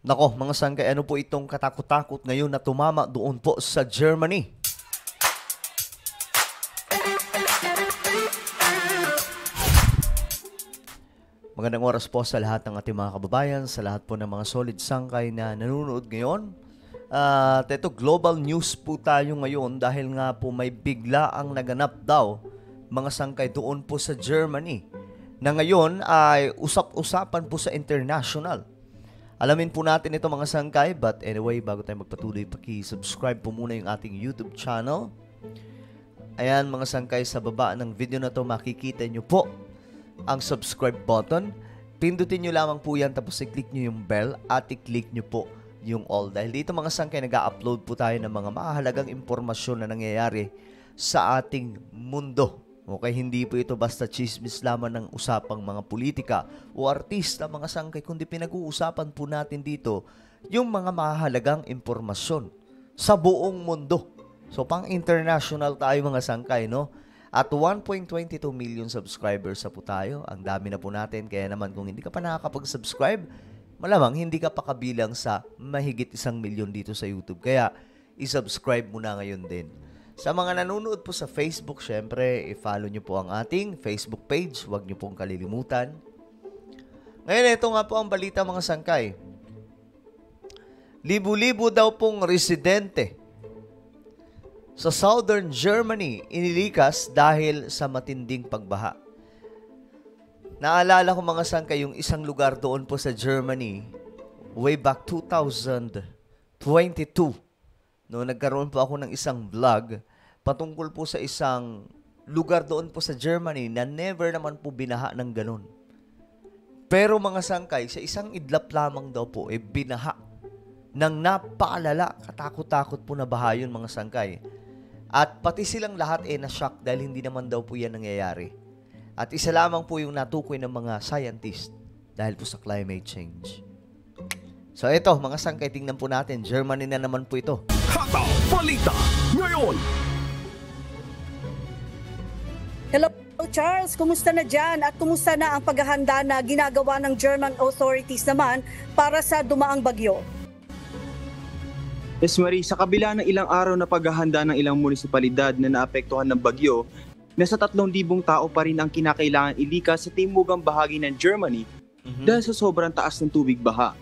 Nako, mga sangkay, ano po itong katakot-takot ngayon na tumama doon po sa Germany? Magandang oras po sa lahat ng ating mga kababayan, sa lahat po ng mga solid sangkay na nanonood ngayon. At ito, global news po tayo ngayon dahil nga po may bigla ang naganap daw mga sangkay doon po sa Germany na ngayon ay usap-usapan po sa international. Alamin po natin ito mga sangkay, but anyway, bago tayo magpatuloy, paki-subscribe po muna yung ating YouTube channel. Ayan mga sangkay, sa baba ng video na to makikita nyo po ang subscribe button. Pindutin nyo lamang po yan, tapos i-click nyo yung bell at i-click nyo po yung all. Dahil dito mga sangkay, nag-upload po tayo ng mga mahalagang impormasyon na nangyayari sa ating mundo. Okay, hindi po ito basta chismis lamang ng usapang mga politika o artista mga sangkay, kundi pinag-uusapan po natin dito yung mga mahalagang impormasyon sa buong mundo. So pang international tayo mga sangkay, no? At 1.22 million subscribers na po tayo. Ang dami na po natin. Kaya naman kung hindi ka pa nakakapag-subscribe, malamang hindi ka pa kabilang sa mahigit 1 milyon dito sa YouTube. Kaya i-subscribe mo na ngayon din. Sa mga nanonood po sa Facebook, syempre, i-follow nyo po ang ating Facebook page. Huwag nyo pong kalilimutan. Ngayon, ito nga po ang balita mga sangkay. Libu-libo daw pong residente sa Southern Germany inilikas dahil sa matinding pagbaha. Naalala ko mga sangkay yung isang lugar doon po sa Germany way back 2022. No, nagkaroon po ako ng isang vlog patungkol po sa isang lugar doon po sa Germany na never naman po binaha ng ganun. Pero mga sangkay, sa isang idlap lamang daw po, binaha ng napaalala, katakot-takot po na baha yun mga sangkay. At pati silang lahat na-shock dahil hindi naman daw po yan nangyayari. At isa lamang po yung natukoy ng mga scientist dahil po sa climate change. So ito, mga sangkay, tingnan po natin. Germany na naman po ito. Hata Balita ngayon. Hello Charles, kumusta na dyan? At kumusta na ang paghahanda na ginagawa ng German authorities naman para sa dumaang bagyo? Yes, Marie, sa kabila ng ilang araw na paghahanda ng ilang munisipalidad na naapektuhan ng bagyo, nasa 3,000 tao pa rin ang kinakailangan ilikas sa timugang bahagi ng Germany dahil sa sobrang taas ng tubig baha.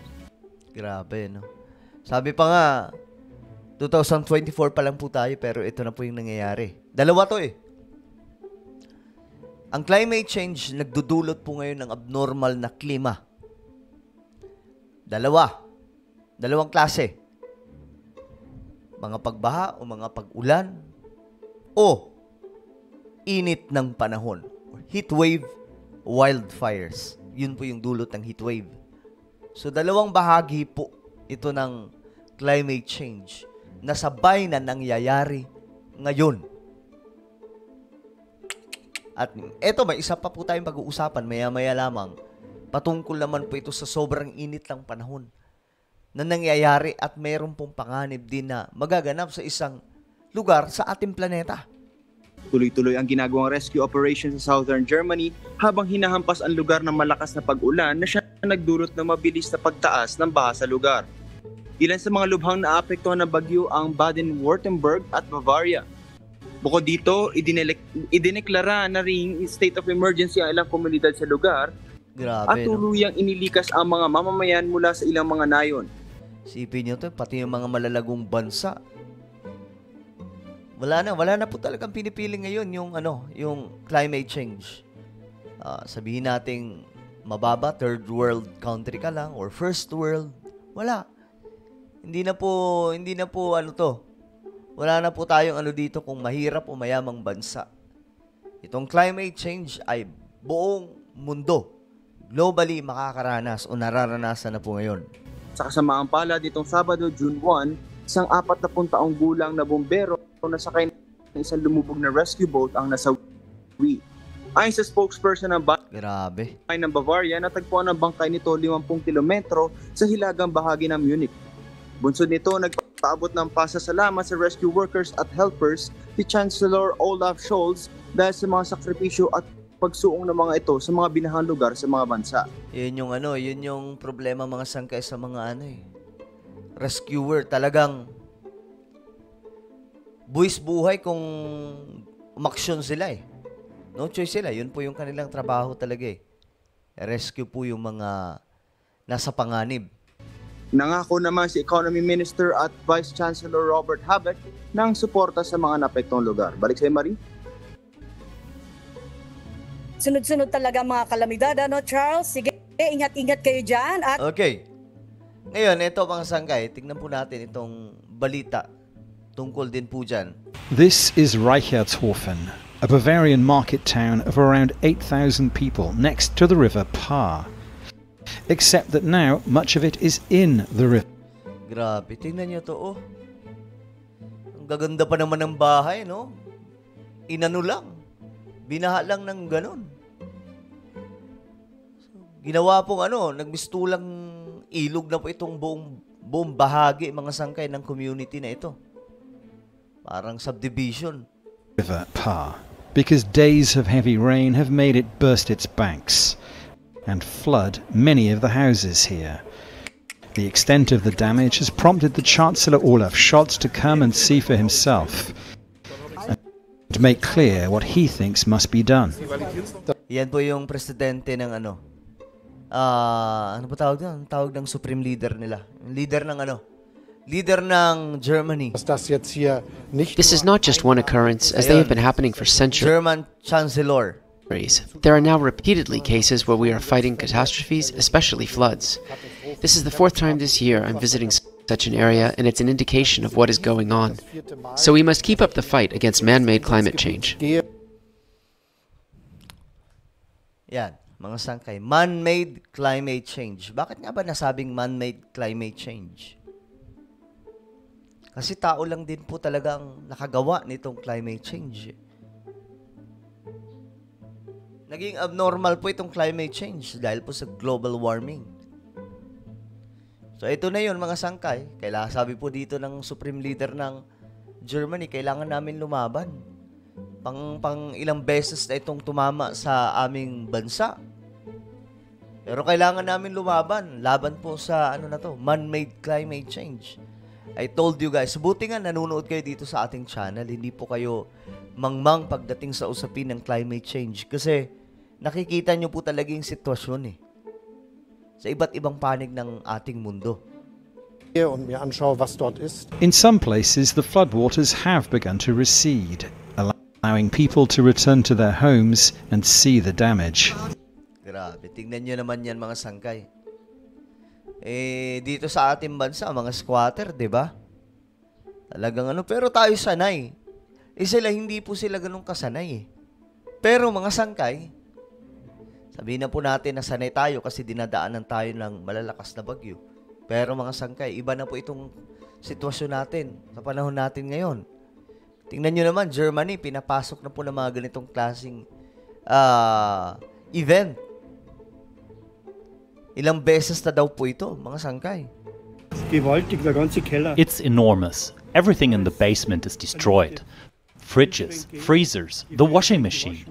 Grabe, no? Sabi pa nga, 2024 pa lang po tayo pero ito na po yung nangyayari. Dalawa to eh. Ang climate change nagdudulot po ngayon ng abnormal na klima. Dalawang klase. Mga pagbaha o mga pag-ulan o init ng panahon. Heat wave, wildfires. Yun po yung dulot ng heat wave. So, dalawang bahagi po ito ng climate change na sabay na nangyayari ngayon. At eto, may isa pa po tayong pag-uusapan maya-maya lamang. Patungkol naman po ito sa sobrang init ng panahon na nangyayari at mayroon pong panganib din na magaganap sa isang lugar sa ating planeta. Tuloy-tuloy ang ginagawang rescue operation sa Southern Germany habang hinahampas ang lugar ng malakas na pag-ulan na siya nagdulot ng mabilis na pagtaas ng baha sa lugar. Ilan sa mga lubhang naapektuhan ng bagyo ang Baden-Württemberg at Bavaria. Bukod dito, idineklara na ring state of emergency ang ilang komunidad sa lugar. Grabe, at tuluyang inilikas ang mga mamamayan mula sa ilang mga nayon. Sipin nyo to, pati yung mga malalagong bansa. Wala na po talagang pinipili ngayon yung climate change. Sabihin nating mababa, third world country ka lang or first world. Wala. Hindi na po wala na po tayong dito kung mahirap o mayamang bansa. Itong climate change ay buong mundo, globally makakaranas o nararanasan na po ngayon. Sa kasamaang palad nitong Sabado, June 1, isang 40 taong gulang na bombero na sakay ng isang lumubog na rescue boat ang nasawi. Ayon sa spokesperson ng Grabe. ng Bavaria, natagpuan ang bangkay nito 50 kilometro sa hilagang bahagi ng Munich. Bunsod nito, nagpaabot ng pasasalamat sa rescue workers at helpers si Chancellor Olaf Scholz dahil sa mga sakripisyo at pagsuong ng mga ito sa mga binahang lugar sa mga bansa. Yun yung problema mga sangkay sa mga rescuer. Talagang buwis buhay kung umaksyon sila No choice sila. Yun po yung kanilang trabaho talaga Rescue po yung mga nasa panganib. Nangako naman si Economy Minister at Vice Chancellor Robert Habeck ng suporta sa mga napektong lugar. Balik sa'yo, Marie. Sunod-sunod talaga mga kalamidad, Charles? Sige, ingat-ingat kayo dyan. At Okay. Ngayon, ito mga sangkay, tingnan po natin itong balita tungkol din po dyan. This is Reichertshofen, a Bavarian market town of around 8,000 people next to the river Paar. Except that now much of it is in the river. Grabe, tingnan nyo to, Ang gaganda pa naman ng bahay, no? Inano lang. Binaha lang ng ganon. So, ginawa pong nagmistulang ilog na po itong buong bahagi, mga sangkay ng community na ito. Parang subdivision. River Paar, because days of heavy rain have made it burst its banks and flood many of the houses here. The extent of the damage has prompted the Chancellor Olaf Scholz to come and see for himself and to make clear what he thinks must be done. Yan po yung presidente ng ano ba tawag doon? Tawag ng supreme leader nila. Leader ng Germany. This is not just one occurrence, as they have been happening for centuries. German Chancellor. There are now repeatedly cases where we are fighting catastrophes, especially floods. This is the 4th time this year I'm visiting such an area, and it's an indication of what is going on. So we must keep up the fight against man-made climate change. Yan, mga sangkay. Man-made climate change. Bakit nga ba nasabing man-made climate change? Kasi tao lang din po talagang nakagawa nitong climate change. Naging abnormal po itong climate change dahil po sa global warming. So ito na yun mga sangkay. Kailangan, sabi po dito ng supreme leader ng Germany, kailangan namin lumaban. Pang ilang beses na itong tumama sa aming bansa. Pero kailangan namin lumaban. Laban po sa man-made climate change. I told you guys, buti nga nanonood kayo dito sa ating channel. Hindi po kayo mangmang pagdating sa usapin ng climate change. Kasi nakikita nyo po talaga yung sitwasyon sa iba't ibang panig ng ating mundo. In some places, the floodwaters have begun to recede, allowing people to return to their homes and see the damage. Grabe, tingnan nyo naman yan mga sangkay. Dito sa ating bansa, mga squatter, di ba? Talagang pero tayo sanay. Sila, hindi po sila ganun kasanay Pero mga sangkay, sabihin na po natin na sanay tayo kasi dinadaanan tayo ng malalakas na bagyo. Pero mga sangkay, iba na po itong sitwasyon natin sa panahon natin ngayon. Tingnan nyo naman, Germany, pinapasok na po ng mga ganitong klaseng event. Ilang beses na daw po ito, mga sangkay. It's enormous. Everything in the basement is destroyed. Fridges, freezers, the washing machine.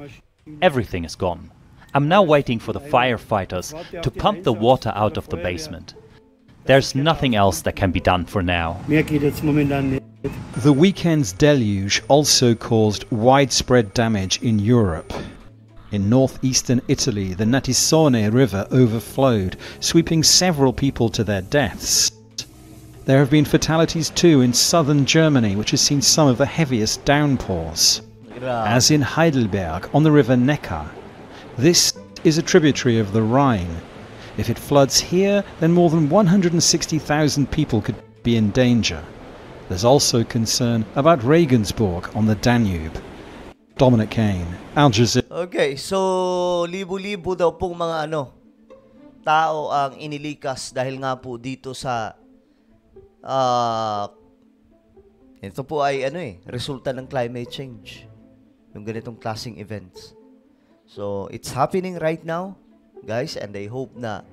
Everything is gone. I'm now waiting for the firefighters to pump the water out of the basement. There's nothing else that can be done for now. The weekend's deluge also caused widespread damage in Europe. In northeastern Italy, the Natisone River overflowed, sweeping several people to their deaths. There have been fatalities too in southern Germany, which has seen some of the heaviest downpours. As in Heidelberg on the river Neckar. This is a tributary of the Rhine. If it floods here, then more than 160,000 people could be in danger. There's also concern about Regensburg on the Danube. Dominic Kane, Al Jazeera. Okay, so libo-libo daw pong mga tao ang inilikas dahil nga po dito sa ito po ay resulta ng climate change. Yung ganitong klaseng events. So, it's happening right now, guys, and I hope na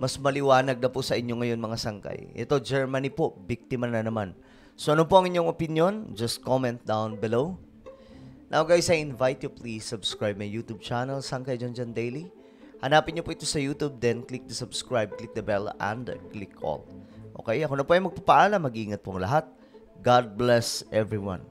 mas maliwanag na po sa inyo ngayon mga sangkay. Ito, Germany po, biktima na naman. So, ano po ang inyong opinion? Just comment down below. Now guys, I invite you please subscribe my YouTube channel, Sangkay Janjan Daily. Hanapin niyo po ito sa YouTube, then click the subscribe, click the bell, and click all. Okay, ako na po ay magpapaalam. Mag-iingat pong lahat. God bless everyone.